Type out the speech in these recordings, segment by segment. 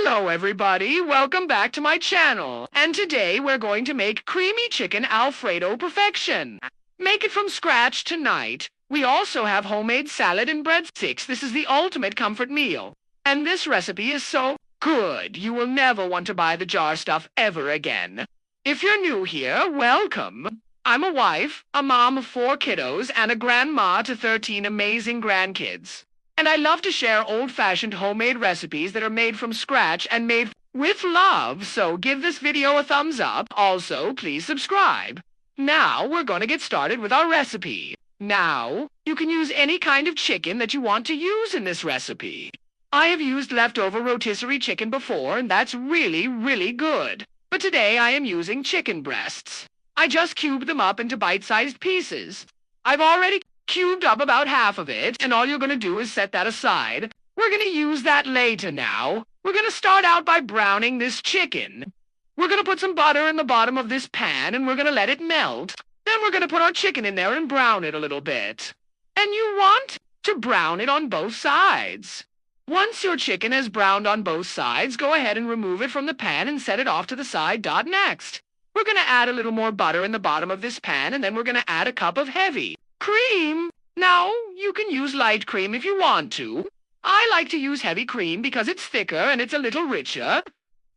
Hello everybody, welcome back to my channel. And today we're going to make creamy chicken Alfredo perfection. Make it from scratch tonight. We also have homemade salad and breadsticks. This is the ultimate comfort meal. And this recipe is so good, you will never want to buy the jar stuff ever again. If you're new here, welcome. I'm a wife, a mom of 4 kiddos, and a grandma to 13 amazing grandkids. And I love to share old-fashioned homemade recipes that are made from scratch and made with love, so give this video a thumbs up. Also, please subscribe. Now, we're going to get started with our recipe. Now, you can use any kind of chicken that you want to use in this recipe. I have used leftover rotisserie chicken before, and that's really, really good. But today I am using chicken breasts. I just cubed them up into bite-sized pieces. I've already cubed up about half of it, and all you're going to do is set that aside. We're going to use that later now. We're going to start out by browning this chicken. We're going to put some butter in the bottom of this pan, and we're going to let it melt. Then we're going to put our chicken in there and brown it a little bit. And you want to brown it on both sides. Once your chicken has browned on both sides, go ahead and remove it from the pan and set it off to the side. Next, we're going to add a little more butter in the bottom of this pan, and then we're going to add a cup of heavy cream. Now, you can use light cream if you want to. I like to use heavy cream because it's thicker and it's a little richer.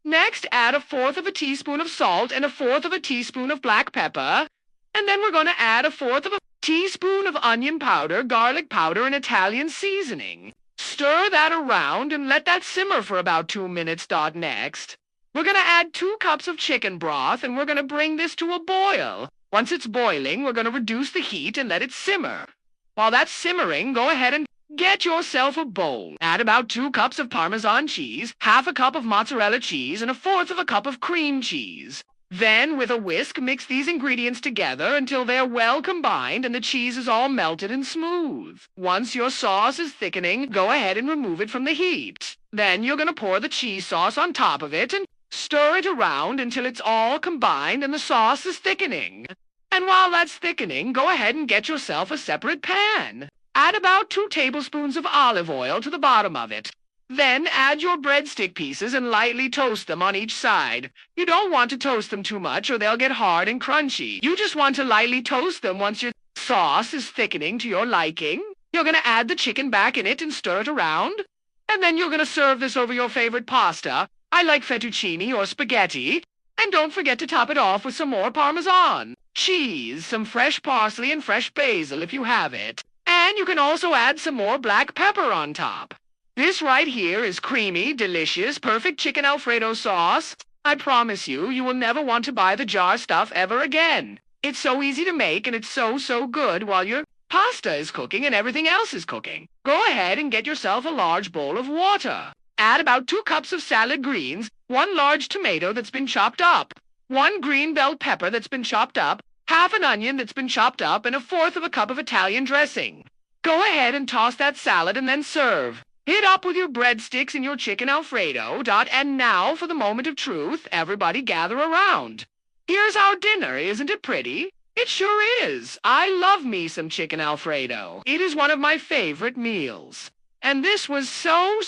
Next, add 1/4 of a teaspoon of salt and 1/4 of a teaspoon of black pepper. And then we're going to add 1/4 of a teaspoon of onion powder, garlic powder, and Italian seasoning. Stir that around and let that simmer for about 2 minutes. Next, we're going to add 2 cups of chicken broth, and we're going to bring this to a boil. Once it's boiling, we're going to reduce the heat and let it simmer. While that's simmering, go ahead and get yourself a bowl. Add about 2 cups of Parmesan cheese, 1/2 cup of mozzarella cheese, and 1/4 cup of cream cheese. Then, with a whisk, mix these ingredients together until they're well combined and the cheese is all melted and smooth. Once your sauce is thickening, go ahead and remove it from the heat. Then you're going to pour the cheese sauce on top of it and stir it around until it's all combined and the sauce is thickening. And while that's thickening, go ahead and get yourself a separate pan. Add about 2 tablespoons of olive oil to the bottom of it. Then add your breadstick pieces and lightly toast them on each side. You don't want to toast them too much or they'll get hard and crunchy. You just want to lightly toast them once your sauce is thickening to your liking. You're going to add the chicken back in it and stir it around. And then you're going to serve this over your favorite pasta. I like fettuccine or spaghetti. And don't forget to top it off with some more Parmesan cheese, some fresh parsley, and fresh basil if you have it. And you can also add some more black pepper on top. This right here is creamy, delicious, perfect chicken Alfredo sauce. I promise you, you will never want to buy the jar stuff ever again. It's so easy to make, and it's so good while your pasta is cooking and everything else is cooking. Go ahead and get yourself a large bowl of water. Add about 2 cups of salad greens, 1 large tomato that's been chopped up, 1 green bell pepper that's been chopped up, 1/2 an onion that's been chopped up, and 1/4 cup of Italian dressing. Go ahead and toss that salad and then serve. Hit up with your breadsticks and your chicken Alfredo. And now for the moment of truth. Everybody gather around. Here's our dinner. Isn't it pretty? It sure is. I love me some chicken Alfredo. It is one of my favorite meals. And this was so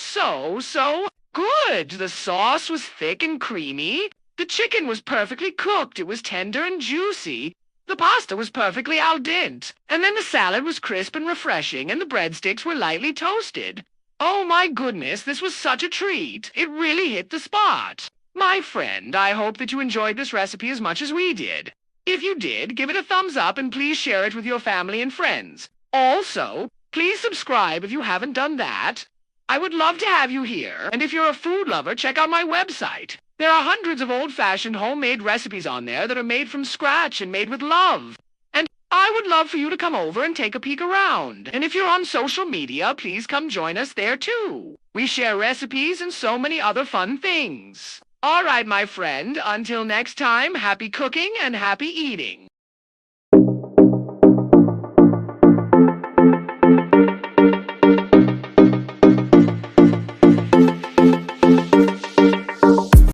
good. The sauce was thick and creamy. The chicken was perfectly cooked. It was tender and juicy. The pasta was perfectly al dente. And then the salad was crisp and refreshing, and the breadsticks were lightly toasted. Oh my goodness, this was such a treat. It really hit the spot. My friend, I hope that you enjoyed this recipe as much as we did. If you did, give it a thumbs up and please share it with your family and friends. Also, please subscribe if you haven't done that. I would love to have you here, and if you're a food lover, check out my website. There are hundreds of old-fashioned homemade recipes on there that are made from scratch and made with love. And I would love for you to come over and take a peek around. And if you're on social media, please come join us there too. We share recipes and so many other fun things. All right, my friend, until next time, happy cooking and happy eating.